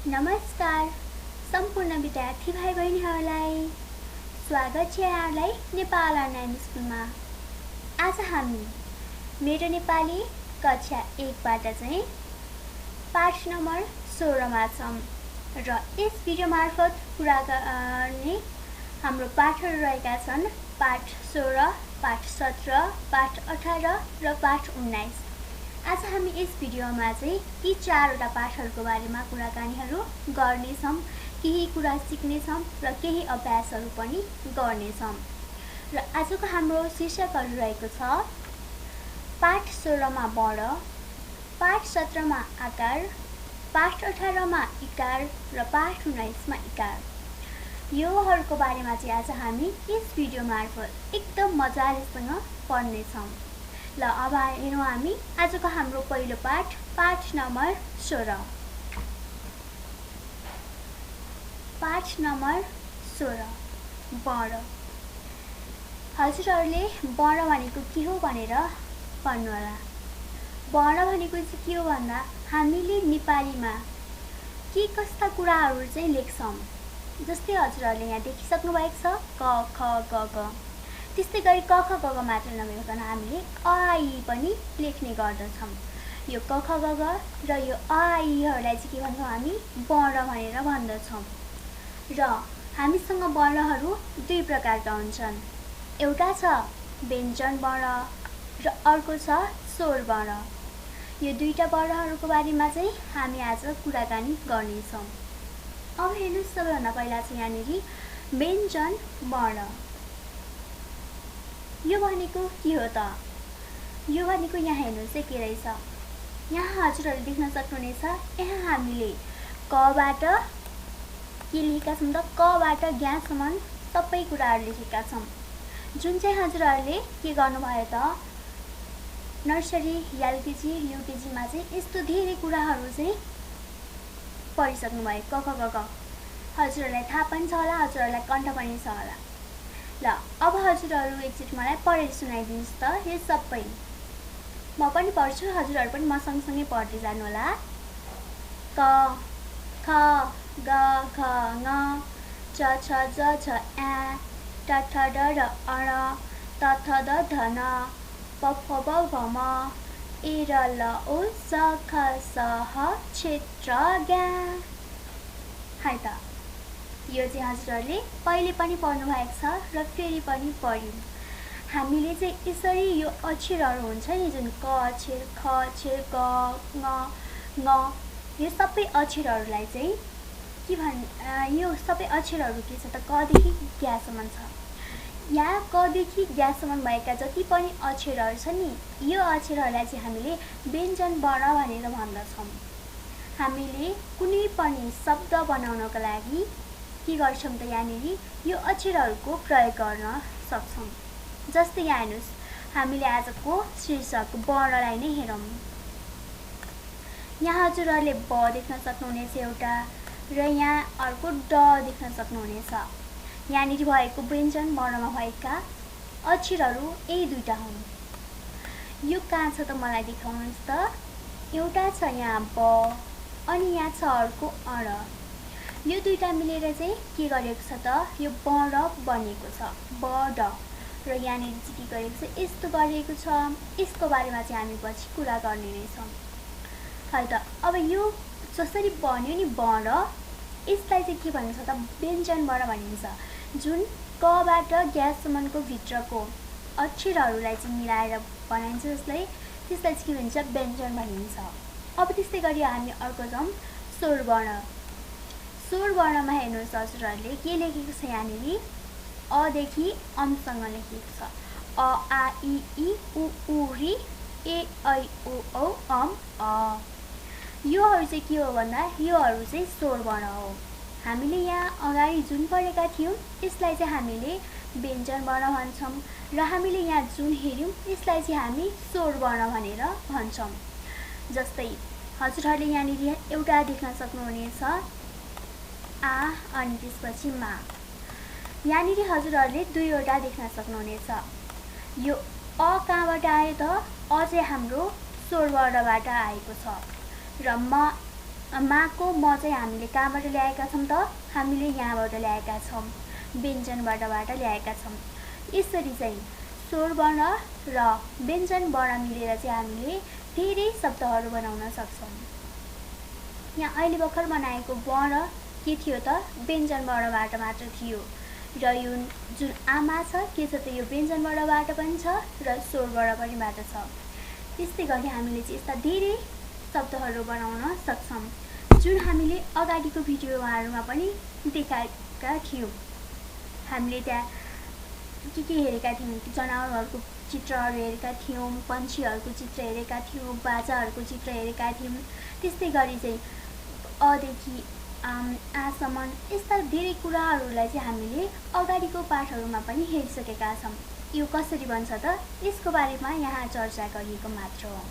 नमस्कार सम्पूर्ण विद्यार्थी भाइ बहिनीहरूलाई स्वागत छ यहाँहरूलाई नेपाल अनलाइन स्कुलमा। आज हामी मेरो नेपाली कक्षा 1 बाट चाहिँ पाठ नम्बर 16 मा छौं र यस भिडियो मार्फत कुरा गर्ने हाम्रो पाठहरू रहेका छन् पाठ 16, पाठ 17, पाठ 18 र पाठ 19। आज हामी यस भिडियोमा चाहिँ यी चारवटा पाठहरूको बारेमा कुराकानीहरू गर्नेछौं, केही कुरा सिक्नेछौं र केही अभ्यासहरू पनि गर्नेछौं। र आजको हाम्रो शीर्षकहरू रहेको छ पाठ 16 मा वर्ण, पाठ 17 मा आकार, पाठ 18 मा इकार र पाठ 19 मा इकार। योहरूको बारेमा चाहिँ आज हामी यस भिडियो मार्फत एकदम मजालेसँग पढ्नेछौं। ल अब हेरौँ हामी आजको हाम्रो पहिलो पाठ, पाठ नम्बर 16। पाठ नम्बर 16 वर्ण। हजुरहरूले वर्ण भनेको के हो भनेर पढ्नु होला। वर्ण भनेको चाहिँ के हो भन्दा हामीले नेपालीमा के कस्ता कुराहरू चाहिँ लेख्छौं। जस्तै हजुरहरूले यहाँ देखिसक्नु भएको छ क ख ग घ। त्यस्तै गरी क ख ग घ मात्र नभइकन हामीले अ आ इ पनि लेख्ने गर्दछौं। यो क ख ग घ र यो अ आ इ हरूलाई चाहिँ के भन्छौं हामी वर्ण भनेर भन्दछौं। र हामीसँग वर्णहरू दुई प्रकारका हुन्छन्। एउटा छ व्यञ्जन वर्ण र अर्को छ स्वर वर्ण। यो दुईटा वर्णहरूको बारेमा चाहिँ हामी आज कुराकानी गर्नेछौं। अब हेर्नुस्, सबैभन्दा पहिला चाहिँ यहाँनिर व्यञ्जन वर्ण। यो भनेको के हो त? यो भनेको यहाँ हेर्नुस् के रहेछ। यहाँ हजुरहरूले देख्न सक्नुहुनेछ, यहाँ हामीले क बाट के लेखेका छौं त? क बाट ज्ञसम्म सबै कुराहरू लेखेका छौं। जुन चाहिँ हजुरहरूले के गर्नुभयो त? नर्सरी, एलकेजी, युकेजी मा चाहिँ यस्तो धेरै कुराहरू चाहिँ पढिसक्नु भयो। क ख ग घ हजुरहरूलाई थाहा पनि छ होला, हजुरहरूलाई कण्ठ पनि छ होला। ल अब हजुरहरू एकचोटि मलाई पढेर सुनाइदिनुस् त यो सबै। म पनि पढ्छु, हजुरहरू पनि म सँगसँगै पढ्दै जानु होला। क ख ग घ ङ च छ ज छ ञ ट ठ ड ढ अण त थ द ध न प फ ब भ म ए र ल ओ स ख स ह क्षेत्र ज्ञ। हाइ त यो चाहिँ हजुरहरूले पहिले पनि पढ्नु भएको छ र फेरि पनि पढ्यौं। हामीले चाहिँ यसरी यो अक्षरहरू हुन्छ नि, जुन क अक्षर, ख अक्षर, ग ङ यो सबै अक्षरहरूलाई चाहिँ यो सबै अक्षरहरू के छ त? क देखि ज्ञसम्म छ। यहाँ क देखि ज्ञसम्म भएका जति पनि अक्षरहरू छन् नि, यो अक्षरहरूलाई चाहिँ हामीले व्यञ्जन वर्ण भनेर भन्दछौं। हामीले कुनै पनि शब्द बनाउनको लागि के गर्छौं त? यहाँनिर यो अक्षरहरूको प्रयोग गर्न सक्छौं। जस्तै यहाँ हेर्नुस्, हामीले आजको शीर्षक वर्णलाई नै हेरौं। यहाँ हजुरहरूले ब देख्न सक्नुहुनेछ एउटा, र यहाँ अर्को ड देख्न सक्नुहुनेछ। यहाँनिर भएको व्यञ्जन वर्णमा भएका अक्षरहरू यही दुईटा हुन्। यो कहाँ छ त? मलाई देखाउनुस् त। एउटा छ यहाँ ब अनि यहाँ छ अर्को अण। यो दुईटा मिलेर चाहिँ के गरेको छ त? यो वर्ण बनेको छ, ब ड। र यहाँनिर चाहिँ के गरेको छ? यस्तो गरेको छ। यसको बारेमा चाहिँ हामी पछि कुरा गर्ने नै छौं। है त अब यो जसरी बन्यो नि वर्ण, यसलाई चाहिँ के भनिन्छ त? व्यञ्जन वर्ण भनिन्छ। जुन क बाट ज्ञसम्मको भित्रको अक्षरहरूलाई चाहिँ मिलाएर बनाइन्छ, त्यसलाई चाहिँ के भनिन्छ? व्यञ्जन भनिन्छ। अब त्यस्तै गरी हामी अर्को जाउँ स्वर वर्ण। स्वर वर्णमा हेर्नुहोस् हजुरहरूले के लेखेको छ? यहाँनिर अ देखि अमसँग लेखेको छ। अ आ इ ई उ ऊ ऋ ए ऐ ओ औ अम अ। योहरू चाहिँ के हो भन्दा योहरू चाहिँ स्वर वर्ण हो। हामीले यहाँ अगाडि जुन पढेका थियौं यसलाई चाहिँ हामीले व्यञ्जन वर्ण भन्छौं, र हामीले यहाँ जुन हेर्यौं यसलाई चाहिँ हामी स्वर वर्ण भनेर भन्छौं। जस्तै हजुरहरूले यहाँनिर एउटा देख्न सक्नुहुनेछ आ अनि त्यसपछि मा। यहाँनिर हजुरहरूले दुईवटा देख्न सक्नुहुनेछ। यो अ कहाँबाट आयो त? अ चाहिँ हाम्रो स्वर वर्णबाट आएको छ र म माको म चाहिँ हामीले कहाँबाट ल्याएका छौँ त? हामीले यहाँबाट ल्याएका छौँ, व्यञ्जनवर्णबाट ल्याएका छौँ। यसरी चाहिँ स्वर वर्ण र व्यञ्जन वर्ण मिलेर चाहिँ हामीले धेरै शब्दहरू बनाउन सक्छौँ। यहाँ अहिले भर्खर बनाएको वर्ण के थियो त? व्यञ्जन वर्णबाट मात्र थियो र यो जुन आमा छ के छ त? यो व्यञ्जन वर्णबाट पनि छ र स्वर वर्ण पनिबाट छ। त्यस्तै गरी हामीले चाहिँ यस्ता धेरै शब्दहरू बनाउन सक्छौँ जुन हामीले अगाडिको भिडियोहरूमा पनि देखाएका थियौँ। हामीले त्यहाँ के हेरेका थियौँ? जनावरहरूको चित्रहरू हेरेका थियौँ, पन्छीहरूको चित्र हेरेका थियौँ, बाजाहरूको चित्र हेरेका थियौँ। त्यस्तै गरी चाहिँ अदेखि आसम्म यस्ता धेरै कुराहरूलाई चाहिँ हामीले अगाडिको पाठहरूमा पनि हेरिसकेका छौँ। यो कसरी बन्छ त? यसको बारेमा यहाँ चर्चा गरिएको मात्र हो।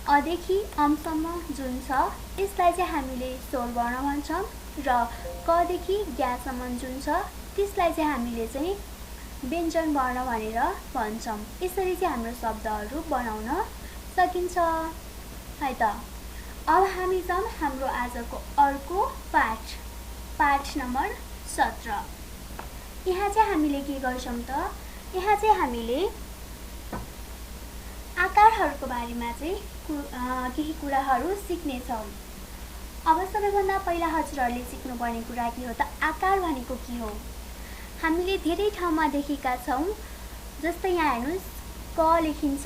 अदेखि अमसम्म जुन छ यसलाई चाहिँ हामीले स्वर वर्ण भन्छौँ र कदेखि ज्ञासम्म जुन छ त्यसलाई चाहिँ हामीले चाहिँ व्यञ्जन वर्ण भनेर भन्छौँ। यसरी चाहिँ हाम्रो शब्दहरू बनाउन सकिन्छ है त। अब हामी जाउँ हाम्रो आजको अर्को पाठ नम्बर 17। यहाँ चाहिँ हामीले के गर्छौँ त? यहाँ चाहिँ हामीले आकारहरूको बारेमा चाहिँ केही कुराहरू सिक्नेछौँ। अब सबैभन्दा पहिला हजुरहरूले सिक्नुपर्ने कुरा के हो त? आकार भनेको के हो? हामीले धेरै ठाउँमा देखेका छौँ। जस्तै यहाँ हेर्नुहोस्, क लेखिन्छ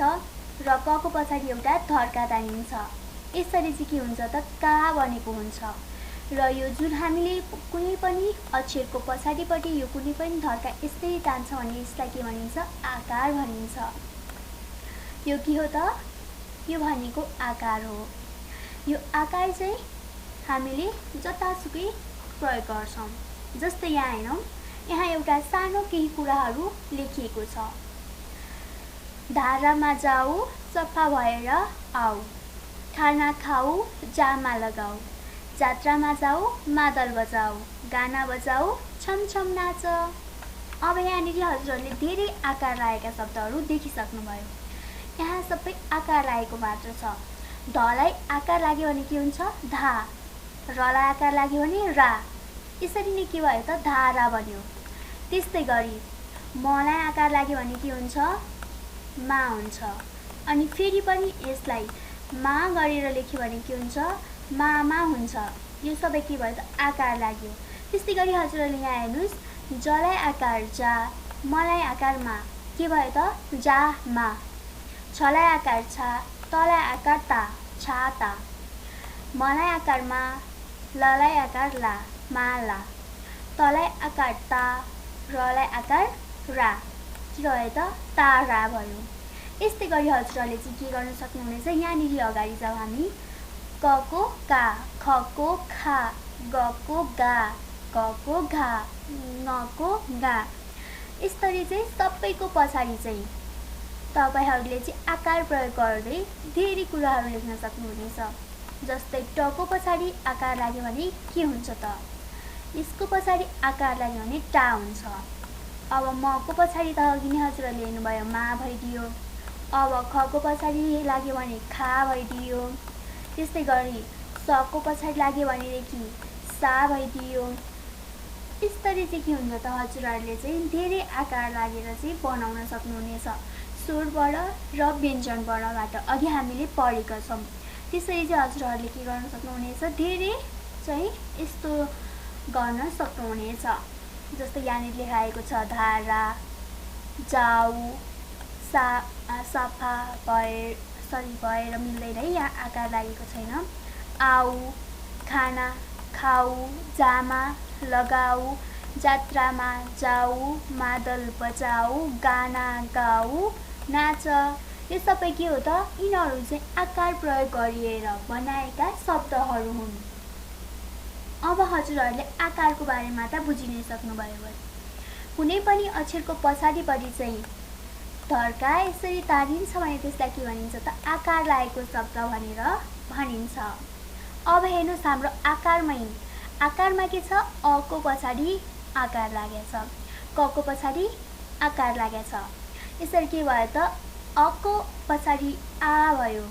र कको पछाडि एउटा धर्का तानिन्छ। यसरी चाहिँ के हुन्छ त? का भनेको हुन्छ। र यो जुन हामीले कुनै पनि अक्षरको पछाडिपट्टि यो कुनै पनि धर्का यस्तै तान्छ भने यसलाई के भनिन्छ? आकार भनिन्छ। यो के हो त? यो भनेको आकार हो। यो आकार चाहिँ हामीले जतासुकै प्रयोग गर्छौँ। जस्तै यहाँ हेरौँ, यहाँ एउटा सानो केही कुराहरू लेखिएको छ। धारामा जाऊ सफा भएर आऊ, खाना खाऊ जामा लगाऊ, जात्रामा जाऊ मादल बजाऊ, गाना बजाऊ छमछम नाच। अब यहाँनिर हजुरहरूले धेरै आकार लागेका शब्दहरू देखिसक्नुभयो। यहाँ सबै आकार लागेको मात्र छ। धलाई आकार लाग्यो भने के हुन्छ? धा। रलाई आकार लाग्यो भने रा। यसरी नै के भयो त? धारा बन्यो। त्यस्तै गरी मलाई आकार लाग्यो भने के हुन्छ? मा हुन्छ। अनि फेरि पनि यसलाई मा गरेर लेख्यो भने के हुन्छ? मामा हुन्छ। यो सबै के भयो त? आकार लाग्यो। त्यस्तै गरी हजुरहरूले यहाँ हेर्नुहोस्, जलाई आकार जा, मलाई आकार मा, के भयो त? जा मा। छलाई आकार छा, तलाई आकार ता, छा ता। मलाई आकार मा, ललाई आकार ला, मा ला। तलाई आकार ता, रलाई आकार रा, के भयो त? ता रा भयो। यस्तै गरी हजुरहरूले चाहिँ के गर्न सक्नुहुनेछ? यहाँनिर अगाडि जाऊ हामी। क को का, ख को खा, ग को गा, ग को घा, ङ को गा। यसरी चाहिँ सबैको पछाडि चाहिँ तपाईहरूले चाहिँ आकार प्रयोग गर्दै धेरै कुराहरू लेख्न सक्नुहुनेछ। जस्तै ट को पछाडि आकार लाग्यो भने के हुन्छ त? यसको पछाडि आकार लाग्यो भने टा हुन्छ। अब म को पछाडि त अघि नै हजुरहरूले हेर्नुभयो, मा भइदियो। अब ख को पछाडि लाग्यो भने खा भइदियो। त्यस्तै गरी स को पछाडि लाग्यो भनेदेखि सा भइदियो। यसरी चाहिँ के हुन्छ त? हजुरहरूले चाहिँ धेरै आकार लागेर चाहिँ बनाउन सक्नुहुनेछ स्वर वर्ण र व्यञ्जन वर्णबाट। अघि हामीले पढेका छौँ। त्यसरी चाहिँ हजुरहरूले के गर्न सक्नुहुनेछ? धेरै चाहिँ यस्तो गर्न सक्नुहुनेछ। जस्तै यहाँनिर लेखाएको छ, धारा, जाऊ, सफा भएर मिल्दैन है, यहाँ आकार लागेको छैन। आऊ, खाना खाऊ, जामा लगाऊ, जात्रामा जाऊ, मादल बजाऊ, गाना गाऊ, नाच। यो सबै के हो त? यिनीहरू चाहिँ आकार प्रयोग गरिएर बनाएका शब्दहरू हुन्। अब हजुरहरूले आकारको बारेमा त बुझि नै सक्नुभयो। कुनै पनि अक्षरको पछाडिपट्टि चाहिँ धर्का यसरी तानिन्छ भने त्यसलाई के भनिन्छ त? आकार लागेको शब्द भनेर भनिन्छ। अब हेर्नुहोस्, हाम्रो आकारमा के छ? अ को पछाडि आकार लागेछ, क को पछाडि आकार लागेछ। यसरी के भयो त? अ को पछाडि आ भयो।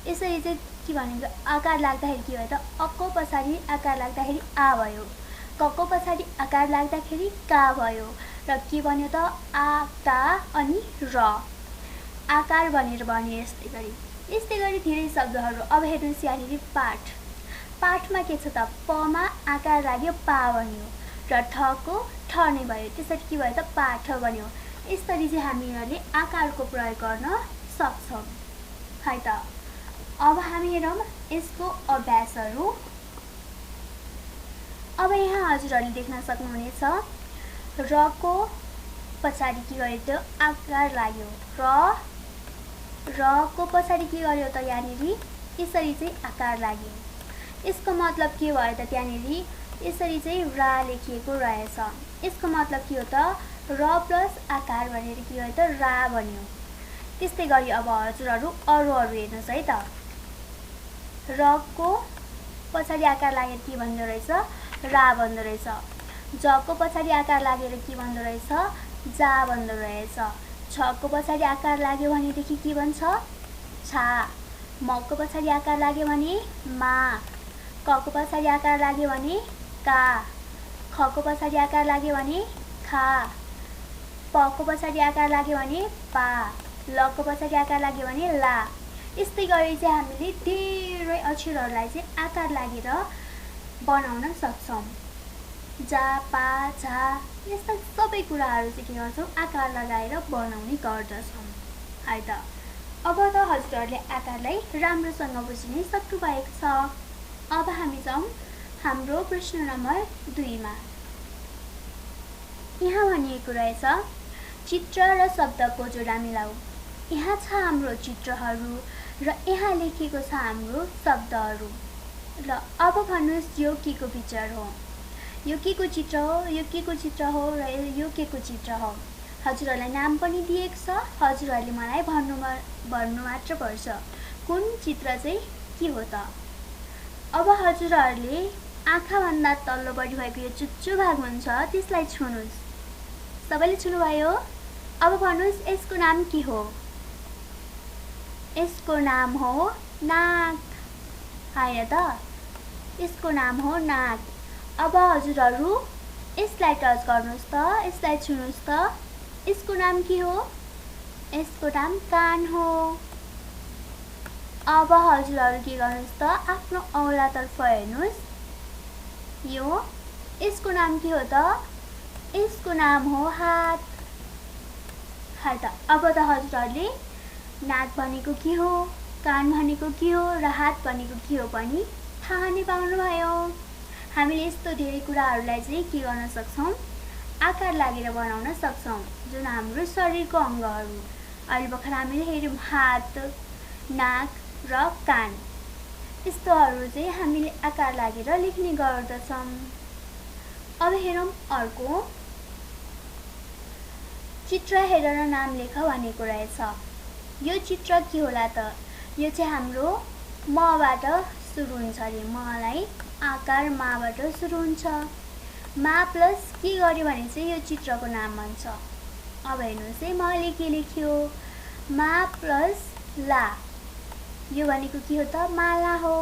यसरी चाहिँ के भनेको आकार लाग्दाखेरि के भयो त अको पछाडि आकार लाग्दाखेरि आ भयो, कको पछाडि आकार लाग्दाखेरि का भयो र के भन्यो त आ ता अनि र आकार भनेर भन्यो। यस्तै गरी धेरै शब्दहरू। अब हेर्नुहोस् यहाँनिर पाठ। पाठमा के छ त पमा आकार लाग्यो पा भन्यो र ठको ठ नै भयो, त्यसरी के भयो त पाठ भन्यो। यसरी चाहिँ हामीहरूले आकारको प्रयोग गर्न सक्छौँ है त। अब हामी हेरौँ यसको अभ्यासहरू। अब यहाँ हजुरहरूले देख्न सक्नुहुनेछ र को पछाडि के गर्यो त आकार लाग्यो, र को पछाडि के गर्यो त यहाँनिर यसरी चाहिँ आकार लाग्यो। यसको मतलब के भयो त त्यहाँनिर यसरी चाहिँ रा लेखिएको रहेछ। यसको मतलब के हो त र प्लस आकार भनेर के गर्यो त रा भन्यो। त्यस्तै गरी अब हजुरहरू अरू हेर्नुहोस् है त। र को पछाडि आकार लागेर के भन्दो रहेछ रा भन्दो रहेछ। ज को पछाडि आकार लागेर के भन्दो रहेछ जा भन्दो रहेछ। छ को पछाडि आकार लाग्यो भनेदेखि के भन्छ छा। म को पछाडि आकार लाग्यो भने मा। क को पछाडि आकार लाग्यो भने का। ख को पछाडि आकार लाग्यो भने खा। प को पछाडि आकार लाग्यो भने पा। ल को पछाडि आकार लाग्यो भने ला। यस्तै गरी चाहिँ हामीले धेरै अक्षरहरूलाई चाहिँ आकार लागेर बनाउन सक्छौँ। जा पा झा यस्ता सबै कुराहरू चाहिँ के गर्छौँ आकार लगाएर बनाउने गर्दछौँ है त। अब त हजुरहरूले आकारलाई राम्रोसँग बुझिनै सक्नु भएको छ। अब हामी जाउँ हाम्रो प्रश्न नम्बर 2 मा। यहाँ भनिएको रहेछ चित्र र शब्दको जोडा मिलाऊ। यहाँ छ हाम्रो चित्रहरू र यहाँ लेखिएको छ हाम्रो शब्दहरू। र अब भन्नुहोस् यो के को पिक्चर हो, यो के को चित्र हो, यो के को चित्र हो र यो के को चित्र हो। हजुरहरूलाई नाम पनि दिएको छ, हजुरहरूले मलाई भन्नु मात्र पर्छ कुन चित्र चाहिँ के हो त। अब हजुरहरूले आँखाभन्दा तल्लोपट्टि भएको यो चुच्चो भाग हुन्छ त्यसलाई छुनुहोस्। सबैले छुनुभयो। अब भन्नुहोस् यसको नाम के हो। यसको नाम हो नाक हैन त, यसको नाम हो नाक। अब हजुरहरू यसलाई टच गर्नुहोस् त, यसलाई छुनुहोस् त। यसको नाम के हो, यसको नाम कान हो। अब हजुरहरू के गर्नुहोस् त आफ्नो औँलातर्फ हेर्नुहोस्। यो यसको नाम के हो त, यसको नाम हो हात है त। अब त हजुरहरूले नाक भनेको के हो, कान भनेको के हो र हात भनेको के हो पनि थाहा नै पाउनुभयो। हामीले यस्तो धेरै कुराहरूलाई चाहिँ के गर्न सक्छौँ आकार लागेर बनाउन सक्छौँ जुन हाम्रो शरीरको अङ्गहरू। अहिले भर्खर हामीले हेर्यौँ हात, नाक र कान। यस्तोहरू चाहिँ हामीले आकार लागेर लेख्ने गर्दछौँ। अब हेरौँ अर्को। चित्र हेरेर नाम लेख भनेको रहेछ। यो चित्र के होला त, यो चाहिँ हाम्रो मबाट सुरु हुन्छ अरे। मलाई आकार माबाट सुरु हुन्छ। मा प्लस के गर्यो भने चाहिँ यो चित्रको नाम भन्छ। अब हेर्नुहोस् है मैले के लेख्यो, मा प्लस ला, यो भनेको के हो त माला हो।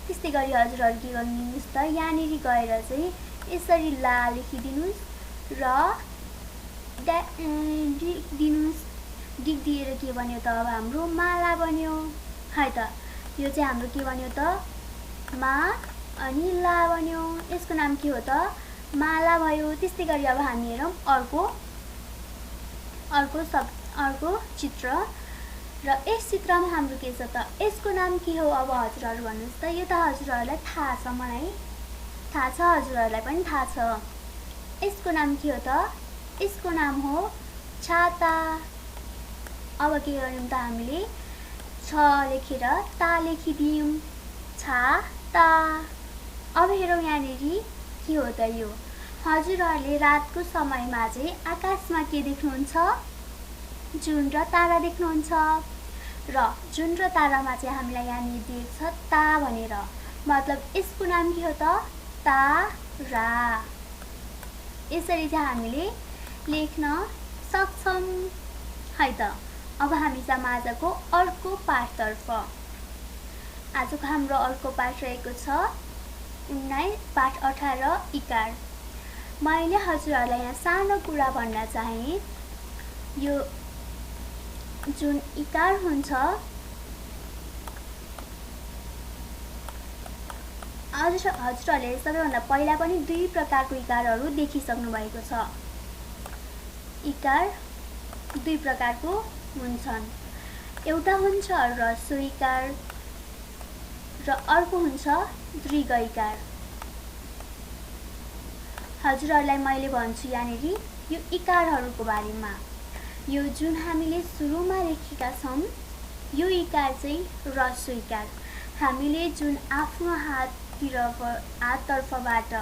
त्यस्तै गरी हजुरहरू के गर्नुहोस् त यहाँनिर गएर चाहिँ यसरी ला लेखिदिनुहोस् र डिग दिएर के बन्यो त अब हाम्रो माला बन्यो है त। यो चाहिँ हाम्रो के बन्यो त मा अनि ला बन्यो। यसको नाम के हो त माला भयो। त्यस्तै गरी अब हामी हेरौँ अर्को चित्र। र यस चित्रमा हाम्रो के छ त, यसको नाम के हो। अब हजुरहरू भन्नुहोस् त। यो त हजुरहरूलाई थाहा छ, मलाई थाहा छ, हजुरहरूलाई पनि थाहा छ। यसको नाम के हो त, यसको नाम हो छाता। अब के गर्यौँ त हामीले छ लेखेर ता लेखिदियौँ, छाता। अब हेरौँ यहाँनिर के हो त यो। हजुरहरूले रातको समयमा चाहिँ आकाशमा के देख्नुहुन्छ, जुन र तारा देख्नुहुन्छ। र जुन र तारामा चाहिँ हामीलाई यहाँनिर दिएको छ ता भनेर, मतलब यसको नाम के हो त तारा। यसरी चाहिँ हामीले लेख्न सक्छौँ है त। अब हामी समाजको अर्को पाठतर्फ। आजको हाम्रो अर्को पाठ रहेको छ पाठ 18 इकार। मैले हजुरहरूलाई यहाँ सानो कुरा भन्न चाहे, यो जुन इकार हुन्छ हजुरहरूले सबैभन्दा पहिला पनि दुई प्रकारको इकारहरू देखिसक्नु भएको छ। इकार दुई प्रकारको हुन्छन्, एउटा हुन्छ ह्रस्व इकार र अर्को हुन्छ दीर्घ इकार। हजुरहरूलाई मैले भन्छु यहाँनेरि यो इकारहरूको बारेमा। यो जुन हामीले सुरुमा लेखेका छौं यो इकार चाहिँ ह्रस्व इकार। हामीले जुन आफ्नो हाततर्फबाट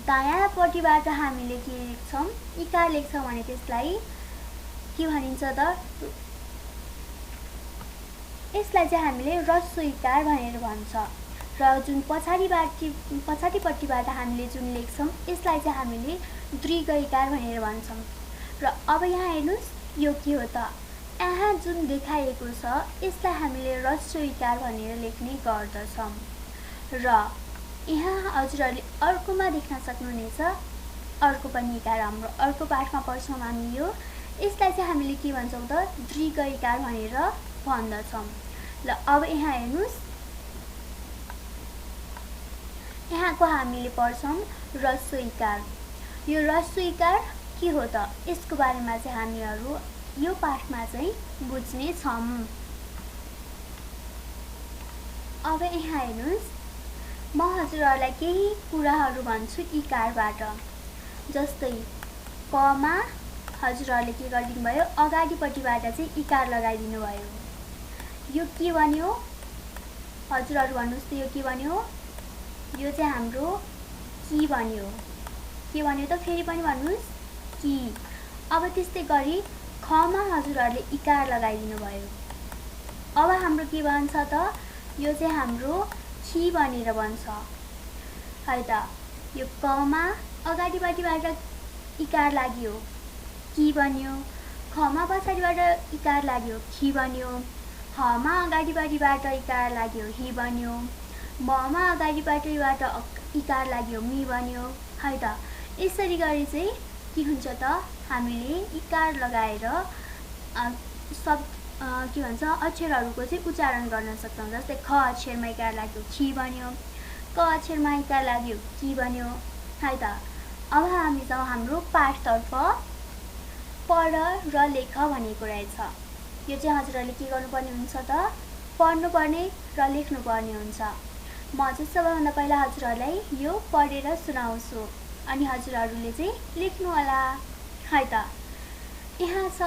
दायाँपट्टिबाट हामीले के लेख्छौं, इकार लेख्छौं भने त्यसलाई के भनिन्छ त? यसलाई चाहिँ हामीले ह्रस्व इकार भनेर भन्छ। र जुन पछाडिपट्टिबाट हामीले जुन लेख्छौं यसलाई चाहिँ हामीले दीर्घ इकार भनेर भन्छौं। र अब यहाँ हेर्नुस् यो के हो त? यहाँ जुन देखाइएको छ यसलाई हामीले ह्रस्व इकार भनेर लेख्ने गर्दछौं। र यहाँ हजुरहरूले अर्कोमा देख्न सक्नुहुनेछ अर्को पनि इकार हाम्रो अर्को पाठमा पढ्छौं हामी यो। यसलाई चाहिँ हामीले के भन्छौं त? दीर्घ इकार भनेर भन्दछौं। ल अब यहाँ हेर्नुस् यहाँको हामीले पढ्छौं ह्रस्व इकार। यो ह्रस्व इकार के हो त? यसको बारेमा चाहिँ हामीहरू यो पाठमा चाहिँ बुझ्ने छौं। अब यहाँ हेर्नुस् म हजुरहरूलाई केही कुराहरू भन्छु इकारबाट। जस्तै कमा हजुरहरूले के गरिदिनु भयो? अगाडिपट्टिबाट चाहिँ इकार लगाइदिनु भयो। यो के बन्यो? हजुरहरू भन्नुस् त यो के बन्यो? यो चाहिँ हाम्रो की बन्यो। के बन्यो त? फेरि पनि भन्नुस् की। अब त्यस्तै गरी खमा हजुरहरूले इकार लगाइदिनु भयो। अब हाम्रो के बन्छ त? यो चाहिँ हाम्रो खी बनेर बन्छ है त। यो कमा अगाडिपट्टिबाट इकार लाग्यो की बन्यो, खमा पछाडिबाट इकार लाग्यो खी बन्यो, हमा अगाडिपट्टिबाट इकार लाग्यो ही बन्यो, ममा अगाडिपट्टिबाट इकार लाग्यो मी बन्यो है त। यसरी गरी चाहिँ के हुन्छ त? हामीले इकार लगाएर के भन्छ अक्षरहरूको चाहिँ उच्चारण गर्न सक्छौं। जस्तै ख अक्षरमा इकार लाग्यो खी बन्यो, क अक्षरमा इकार लाग्यो की बन्यो है त। अब हामी जाउँ हाम्रो पाठतर्फ। पढ र लेख भनेको रहेछ। यो चाहिँ हजुरहरूले के गर्नुपर्ने हुन्छ त? पढ्नुपर्ने र लेख्नुपर्ने हुन्छ। म चाहिँ सबैभन्दा पहिला हजुरहरूलाई यो पढेर सुनाउँछु अनि हजुरहरूले चाहिँ लेख्नु होला है त। यहाँ छ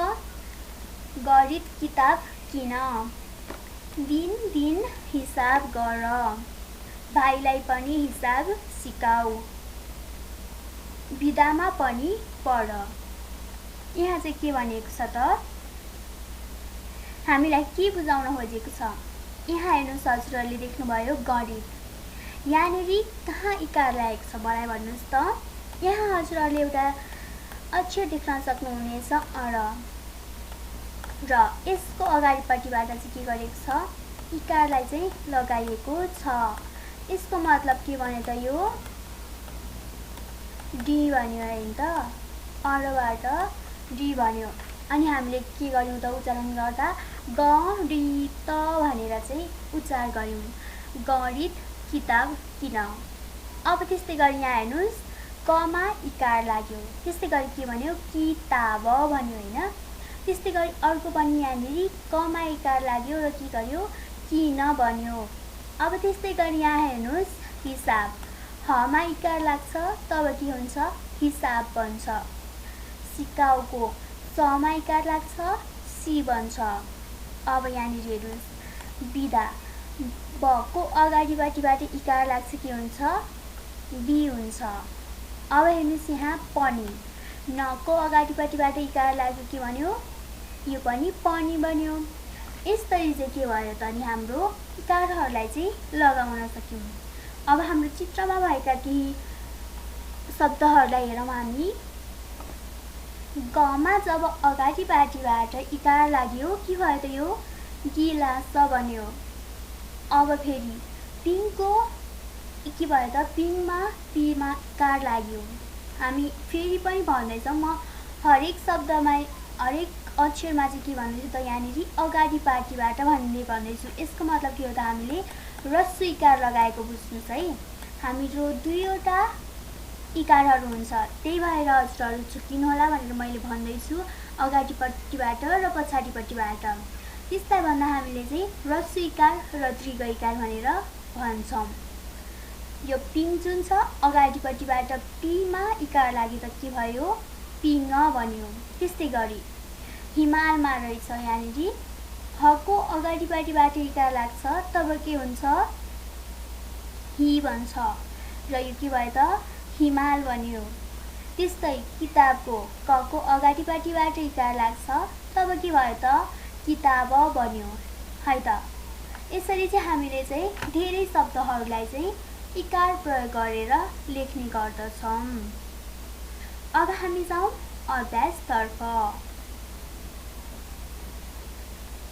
गणित किताब किन, दिन दिन हिसाब गर, भाइलाई पनि हिसाब सिकाऊ, बिदामा पनि पढ। यहाँ चाहिँ के भनेको छ त? हामीलाई के बुझाउन खोजेको छ? यहाँ हेर्नुस् हजुरहरूले देख्नुभयो गणित। यहाँनेरि कहाँ इकार लागेको छ मलाई भन्नुस् त? यहाँ हजुरहरूले एउटा अक्षर देख्न सक्नुहुनेछ अ र यसको अगाडिपट्टिबाट चाहिँ के गरेको छ? इकारलाई चाहिँ लगाइएको छ। यसको मतलब के भन्यो त? यो डी भन्यो हैन त? अबाट डी भन्यो। अनि हामीले के गर्यौं त उच्चारण गर्दा? गणित भनेर चाहिँ उच्चार गर्यौं। गणित किताब किन। अब त्यस्तै गरी यहाँ हेर्नुस् कमा इकार लाग्यो। त्यस्तै गरी के भन्यो? किताब भन्यो हैन? त्यस्तै गरी अर्को पनि यहाँनेरि कमा इकार लाग्यो र के गर्यो? किन बन्यो। अब त्यस्तै गरी यहाँ हेर्नुस् हिसाब। हमा इकार लाग्छ तब के हुन्छ? हिसाब बन्छ। सिकाउको समा इकार लाग्छ सी बन्छ। अब यहाँनेरि हेर्नुस् बिदा। बको अगाडिपट्टिबाट इकार लाग्छ के हुन्छ? बी हुन्छ। अब हेर्नुस् यहाँ पनि। नको अगाडिपट्टिबाट इकार लाग्यो के भन्यो? यो पनि पनि बन्यो। यसरी चाहिँ के भयो त नि हाम्रो इकारहरूलाई चाहिँ लगाउन सक्यौं। अब हाम्रो चित्रमा भएका केही शब्दहरूलाई हेरौं हामी। गमा जब अगाडिपट्टिबाट इकार लाग्यो के भयो त? यो गिलास बन्यो। अब फेरि पिङको के भयो त पिङमा पीमा कार लाग्यो। हामी फेरि पनि भन्दैछौँ, म हरेक शब्दमा हरेक अक्षरमा चाहिँ के भन्दैछु त यहाँनिर अगाडिपट्टिबाट भन्दैछु। यसको मतलब के हो त हामीले ह्रस्व इकार लगाएको बुझ्नुहोस् है। हाम्रो दुईवटा इकारहरू हुन्छ, त्यही भएर हजुरहरू चुकिनु होला भनेर मैले भन्दैछु अगाडिपट्टिबाट र पछाडिपट्टिबाट। त्यसलाई भन्दा हामीले चाहिँ ह्रस्व इकार र दीर्घ इकार भनेर भन्छौँ। यो पिङ जुन छ अगाडिपट्टिबाट पीमा इकार लागि त के भयो पिङ बन्यो। त्यस्तै गरी हिमालमा रहेछ यहाँनिर हको अगाडिपट्टिबाट इकार लाग्छ तब के हुन्छ हि भन्छ र यो के भयो त हिमाल बन्यो। त्यस्तै किताबको कको अगाडिपट्टिबाट इकार लाग्छ तब के भयो त किताब बन्यो है त। यसरी चाहिँ हामीले चाहिँ धेरै शब्दहरूलाई चाहिँ इकार प्रयोग गरेर लेख्ने गर्दछौँ। अब हामी जाउँ अभ्यासतर्फ।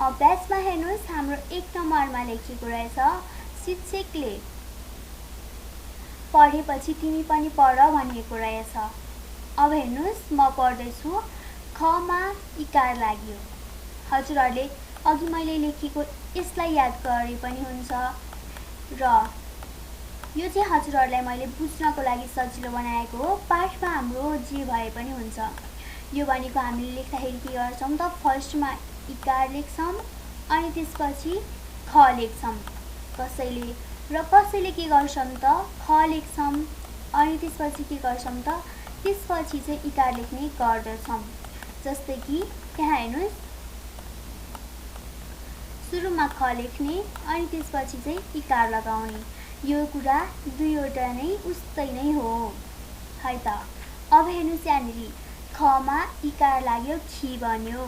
अभ्यासमा हेर्नुहोस् हाम्रो 1 नम्बरमा लेखेको रहेछ शिक्षकले पढेपछि तिमी पनि पढ भनिएको रहेछ। अब हेर्नुहोस् म पढ्दैछु खमा इकार लाग्यो। हजुरहरूले अघि मैले लेखेको यसलाई याद गरे पनि हुन्छ र यो चाहिँ हजुरहरूलाई मैले बुझ्नको लागि सजिलो बनाएको हो। पाठमा हाम्रो जे भए पनि हुन्छ। यो भनेको हामीले लेख्दाखेरि के गर्छौँ त फर्स्टमा इकार लेख्छौँ अनि त्यसपछि ख लेख्छौँ कसैले र कसैले के गर्छौँ त ख लेख्छौँ अनि त्यसपछि के गर्छौँ त त्यसपछि चाहिँ इकार लेख्ने गर्दछौँ। जस्तै कि यहाँ हेर्नुहोस् सुरुमा ख लेख्ने अनि त्यसपछि चाहिँ इकार लगाउने। यो कुरा दुईवटा नै उस्तै नै हो है त। अब हेर्नुहोस् यहाँनिर खमा इकार लाग्यो खी बन्यो,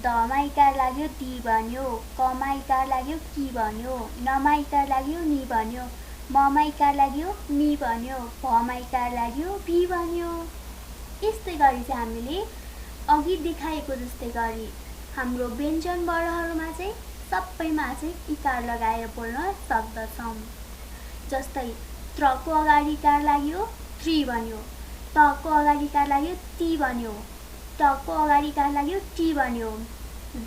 दमा इकार लाग्यो दी बन्यो, कमा इकार लाग्यो कि बन्यो, नमा इकार लाग्यो नि बन्यो, ममा इकार लाग्यो मी बन्यो, भमा इकार लाग्यो भी बन्यो। यस्तै गरी चाहिँ हामीले अघि देखाएको जस्तै गरी हाम्रो व्यञ्जन वर्णहरूमा चाहिँ सबैमा चाहिँ इकार लगाएर बोल्न सक्दछौँ। जस्तै त्रको अगाडि इकार लाग्यो त्रि बन्यो, तको अगाडि इकार लाग्यो ती बन्यो, टको अगाडि इकार लाग्यो टी बन्यो,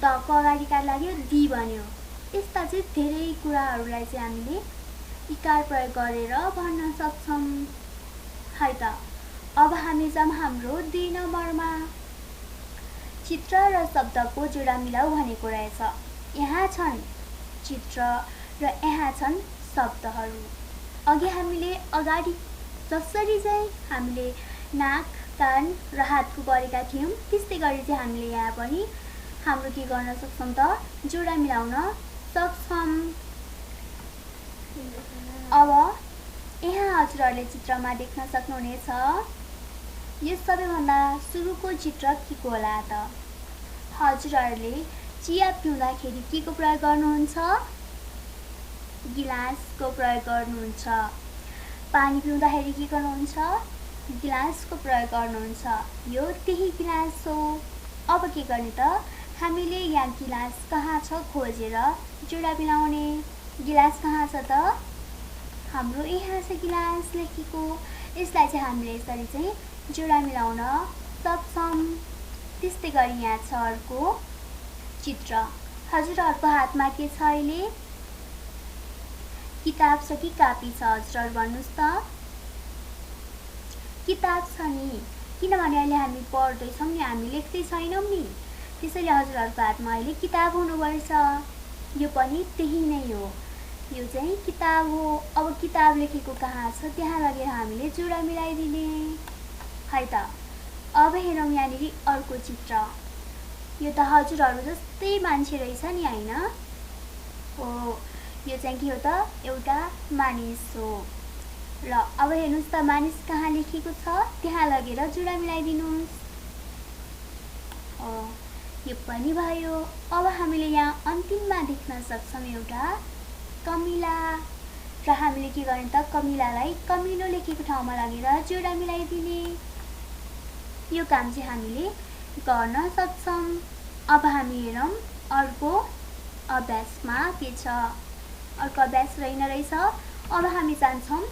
दको अगाडि इकार लाग्यो दी बन्यो। यस्ता चाहिँ धेरै कुराहरूलाई चाहिँ हामीले इकार प्रयोग गरेर भन्न सक्छौँ है त। अब हामी जाउँ हाम्रो 2 नम्बरमा चित्र र शब्दको जोडा मिलाऊ भनेको रहेछ। यहाँ छन् चित्र र यहाँ छन् शब्दहरू। अघि हामीले अगाडि जसरी चाहिँ हामीले नाक कान र हातको गरेका थियौँ त्यस्तै गरी चाहिँ हामीले यहाँ पनि हाम्रो के गर्न सक्छौँ त जोडा मिलाउन सक्छौँ। अब यहाँ हजुरहरूले चित्रमा देख्न सक्नुहुनेछ यो सबैभन्दा सुरुको चित्र के को होला त। हजुरहरूले चिया पिउँदाखेरि के को प्रयोग गर्नुहुन्छ गिलासको प्रयोग गर्नुहुन्छ। पानी पिउँदाखेरि के गर्नुहुन्छ गिलासको प्रयोग गर्नुहुन्छ। यो त्यही गिलास हो। अब के गर्ने त हामीले यहाँ गिलास कहाँ छ खोजेर जोडा मिलाउने। गिलास कहाँ छ त हाम्रो यहाँ छ गिलास लेखेको। यसलाई चाहिँ हामीले यसरी चाहिँ जोडा मिलाउन सक्छौँ। त्यस्तै गरी यहाँ छ अर्को चित्र। हजुरहरूको हातमा के छ अहिले किताब छ कि कापी छ हजुरहरू भन्नुहोस् त। किताब छ नि किनभने अहिले हामी पढ्दैछौँ नि हामी लेख्दै छैनौँ नि त्यसैले हजुरहरूको हातमा अहिले किताब हुनुपर्छ। यो पनि त्यही नै हो। यो चाहिँ किताब हो। अब किताब लेखेको कहाँ छ त्यहाँ लगेर हामीले जोडा मिलाइदिने है त। अब हेरौँ यहाँनिर अर्को चित्र। यो त हजुरहरू जस्तै मान्छे रहेछ नि होइन हो। यो चाहिँ के हो त एउटा मानिस हो र अब हेर्नुहोस् त मानिस कहाँ लेखेको छ त्यहाँ लगेर जोडा मिलाइदिनुहोस्। यो पनि भयो। अब हामीले यहाँ अन्तिममा देख्न सक्छौँ एउटा कमिला र हामीले के गर्ने त कमिलालाई कमिलो लेखेको ठाउँमा लगेर जोडा मिलाइदिने। यो काम चाहिँ हामीले गर्न सक्छौँ। अब हामी हेरौँ अर्को अभ्यासमा के छ। अर्को अभ्यास रहेछ। अब हामी जान्छौँ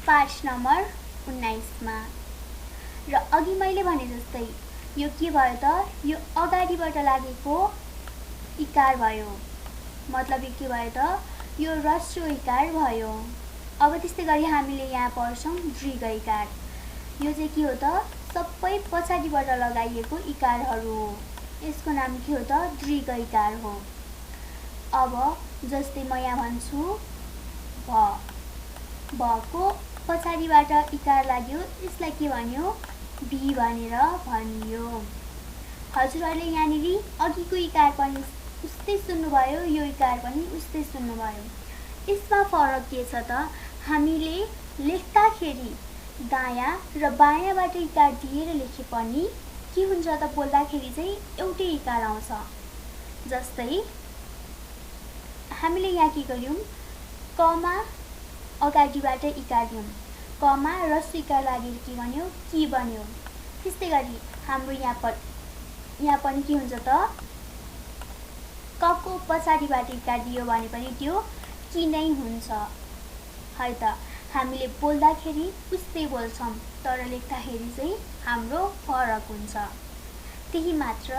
पाठ नम्बर 19 मा। र अघि मैले भने जस्तै यो के भयो त, यो अगाडिबाट लागेको इकार भयो, मतलब यो के भयो त, यो ह्रस्व इकार भयो। अब त्यस्तै गरी हामीले यहाँ पढ्छौँ दीर्घ इकार। यो चाहिँ के हो त, सबै पछाडिबाट लगाइएको इकारहरू हो। यसको नाम के हो त, दीर्घ इकार हो। अब जस्तै म यहाँ भन्छु भको पछाडिबाट इकार लाग्यो, यसलाई के भन्यो, भी भनेर भनियो। हजुरहरूले यहाँनिर अघिको इकार पनि उस्तै सुन्नुभयो, यो इकार पनि उस्तै सुन्नुभयो। यसमा फरक के छ त, हामीले लेख्दाखेरि दायाँ र बायाँबाट इकार दिएर लेखे पनि के हुन्छ त, बोल्दाखेरि चाहिँ एउटै इकार आउँछ। जस्तै हामीले यहाँ के गर्यौं, कमा अगाडिबाट इकार दियौं, कमा ह्रस्व इकार लागेर के बन्यो, कि बन्यो। त्यस्तै गरी हाम्रो यहाँ पनि के हुन्छ त, कको पछाडिबाट इकार दियो भने पनि त्यो कि नै हुन्छ है त। हामीले बोल्दाखेरि उस्तै बोल्छौं, तर लेख्दाखेरि चाहिँ हाम्रो फरक हुन्छ। त्यही मात्र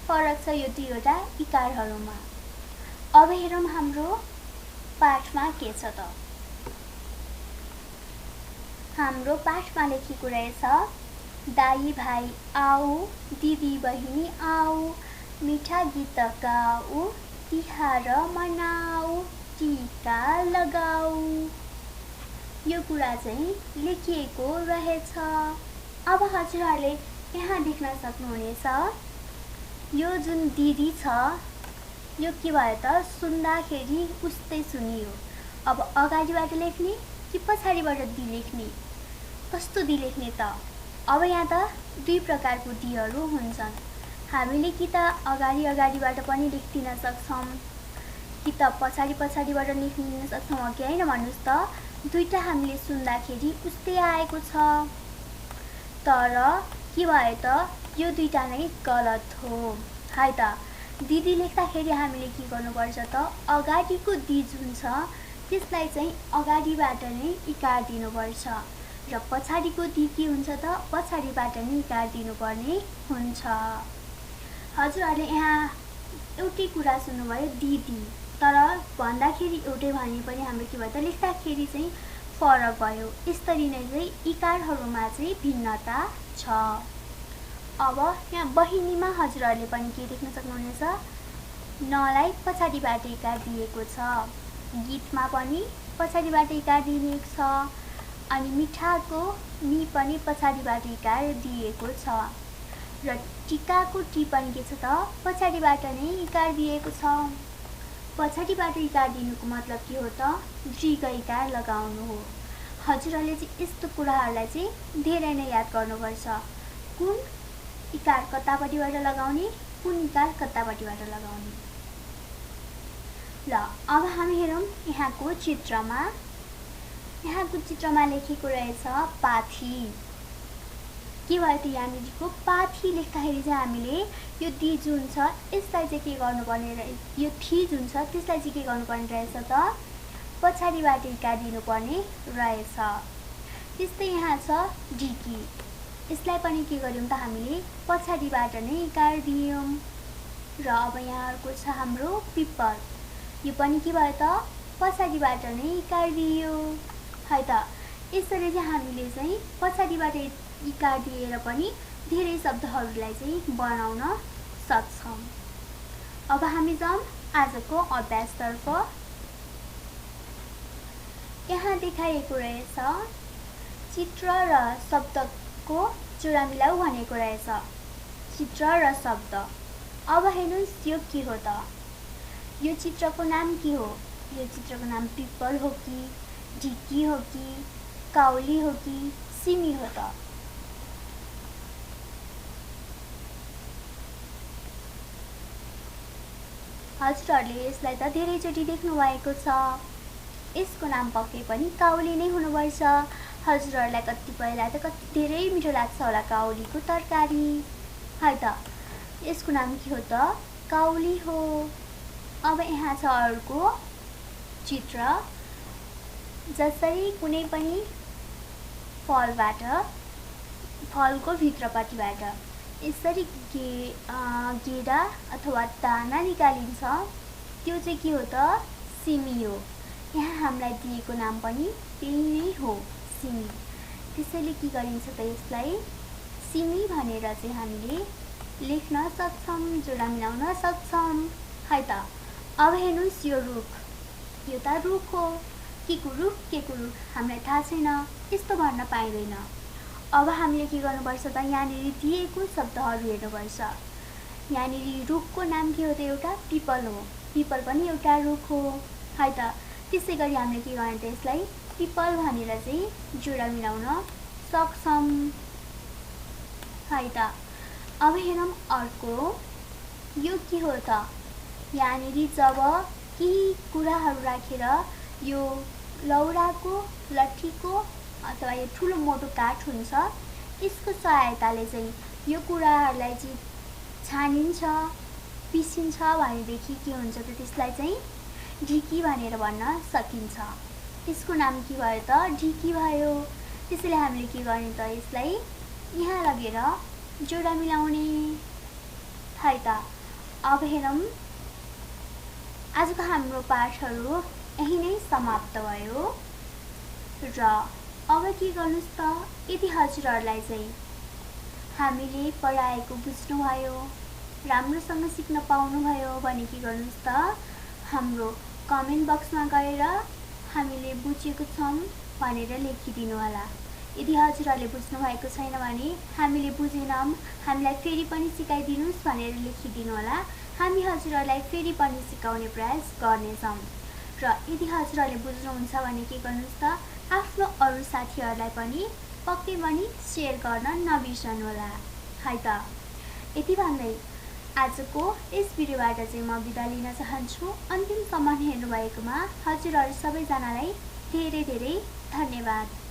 फरक छ यो दुईवटा इकारहरूमा। अब हेरौँ हाम्रो पाठमा के छ त। हाम्रो पाठमा लेखेको रहेछ, दाई भाइ आऊ, दिदी बहिनी आऊ, मिठा गीत गाऊ, तिहार मनाऊ, टीका लगाऊ। यो कुरा चाहिँ लेखिएको रहेछ। अब हजुरहरूले यहाँ देख्न सक्नुहुनेछ, यो जुन दिदी छ यो के भयो त, सुन्दाखेरि उस्तै सुनियो। अब अगाडिबाट लेख्ने कि पछाडिबाट दी लेख्ने, कस्तो दी लेख्ने त। अब यहाँ त दुई प्रकारको दीहरू हुन्छन्। हामीले कि त अगाडिबाट पनि लेख्दिन सक्छौं, कि त पछाडिबाट लेख्दिन सक्छौं, हो कि हैन भन्नुस् त। दुईटा हामीले सुन्दाखेरि उस्तै आएको छ, तर के भयो त, यो दुईटा नै गलत हो है त। दिदी लेख्दाखेरि हामीले के गर्नुपर्छ त, अगाडिको दी जुन छ त्यसलाई चाहिँ अगाडिबाट नै इकार दिनुपर्छ, र पछाडिको दी के हुन्छ त, पछाडिबाट नै इकार दिनुपर्ने हुन्छ। हजुरहरूले यहाँ एउटै कुरा सुन्नुभयो, दिदी, तर भन्दाखेरि एउटै भने पनि हाम्रो के भयो त, लेख्दाखेरि चाहिँ फरक भयो। यसरी नै चाहिँ इकारहरूमा चाहिँ भिन्नता छ। अब यहाँ बहिनीमा हजुरहरूले पनि के देख्न सक्नुहुनेछ, नलाई पछाडिबाट इकार दिएको छ, गीतमा पनि पछाडिबाट इकार दिएको छ, अनि मिठाको नि पनि पछाडिबाट इकार दिएको छ, र टीकाको टी पनि के छ त, पछाडिबाट नै इकार दिएको छ। पछाडिबाट इकार दिनुको मतलब के हो त, दीर्घ इकार लगाउनु हो। हजुरहरूले चाहिँ यस्तो कुराहरूलाई चाहिँ धेरै नै याद गर्नुपर्छ, कुन इकार कतापट्टिबाट लगाउने, कुन इकार कतापट्टिबाट लगाउने। ल अब हामी हेरौँ यहाँको चित्रमा। यहाँको चित्रमा लेखेको रहेछ पाथी। के भयो त, यहाँनिरको पाथी लेख्दाखेरि चाहिँ हामीले यो दी जुन छ यसलाई चाहिँ के गर्नुपर्ने रहेछ, यो थी जुन छ त्यसलाई चाहिँ के गर्नुपर्ने रहेछ त, पछाडिबाट इकार दिनुपर्ने रहेछ। त्यस्तै यहाँ छ ढिकी, यसलाई पनि के गर्यौं त, हामीले पछाडिबाट नै इकार दियौं। र अब यहाँ अर्को छ हाम्रो पिपल, यो पनि के भयो त, पछाडिबाट नै इकार दियो है त। यसरी चाहिँ हामीले चाहिँ पछाडिबाट इकार दिएर पनि धेरै शब्दहरूलाई चाहिँ बनाउन सक्छौं। अब हामी जाउँ आजको अभ्यासतर्फ। यहाँ देखाइएको रहेछ चित्र र शब्दको जोडामिलाउ भनेको रहेछ, चित्र र शब्द। अब हेर्नुस् यो के हो त, यो चित्रको नाम के हो, यो चित्रको नाम पिपल हो कि, ढिकी हो कि, काउली हो कि, सिमी हो त। हजुरहरूले यसलाई त धेरैचोटि देख्नु भएको छ। यसको नाम पक्कै पनि काउली नै हुनुपर्छ। हजुरहरूलाई कतिपयलाई त कति धेरै मिठो लाग्छ होला काउलीको तरकारी है त। यसको नाम के हो त, काउली हो। अब यहाँ छ अर्को चित्र जसरी कुनै पनि फलबाट फलको भित्रपट्टिबाट यसरी गेडा अथवा दाना निकालिन्छ त्यो चाहिँ के हो त सिमी हो। यहाँ हामीलाई दिएको नाम पनि त्यही नै हो सिमी। त्यसैले के गरिन्छ त यसलाई सिमी भनेर चाहिँ हामीले लेख्न सक्छौं, जोडा मिलाउन सक्छौं है त। अब हेर्नुस् यो रुख, यो त रुख हो। के को रुख हामीलाई थाहा छैन, यस्तो भन्न पाइँदैन। अब हामीले के गर्नुपर्छ त यहाँनिर दिएको शब्दहरू हेर्नुपर्छ। यहाँनिर रुखको नाम के हो त एउटा पिपल हो, पिपल पनि एउटा रुख हो है त। त्यसै गरी हामीले के गर्ने त यसलाई पिपल भनेर चाहिँ जोडा मिलाउन सक्छौं है त। अब हेरौं अर्को, यो के हो त यहाँनिर जब केही कुराहरू राखेर यो लौराको लट्ठीको अथवा यो ठुलो मोटो काठ हुन्छ, यसको सहायताले चाहिँ यो कुराहरूलाई चाहिँ छानिन्छ, पिसिन्छ भनेदेखि के हुन्छ त त्यसलाई चाहिँ ढिकी भनेर भन्न सकिन्छ। यसको नाम के भयो त ढिकी भयो। त्यसैले हामीले के गर्ने त यसलाई यहाँ लगेर जोडा मिलाउने है त। अब हेरौं आजको हाम्रो पाठहरू यही नै समाप्त भयो र अब के गर्नुस् त यदि हजुरहरूलाई चाहिँ हामीले पढाएको बुझ्नुभयो, राम्रोसँग सिक्न पाउनुभयो भने के गर्नुस् त हाम्रो कमेन्ट बक्समा गएर हामीले बुझेको छौं भनेर लेखिदिनु होला। यदि हजुरहरूले बुझ्नु भएको छैन भने हामीले बुझेनौं, हामीलाई फेरि पनि सिकाइदिनुस् भनेर लेखिदिनु होला। हामी हजुरहरूलाई फेरि पनि सिकाउने प्रयास गर्नेछौं। र यदि हजुरहरूले बुझ्नुहुन्छ भने के गर्नुस् त आफ्नो अरू साथीहरूलाई पनि पक्कै पनि शेयर गर्न नबिर्सनु होला है त। यति भन्दै आजको यस भिडियोबाट चाहिँ म बिदा लिन चाहन्छु। अन्तिमसम्म हेर्नुभएकोमा हजुरहरू सबैजनालाई धेरै धेरै धन्यवाद।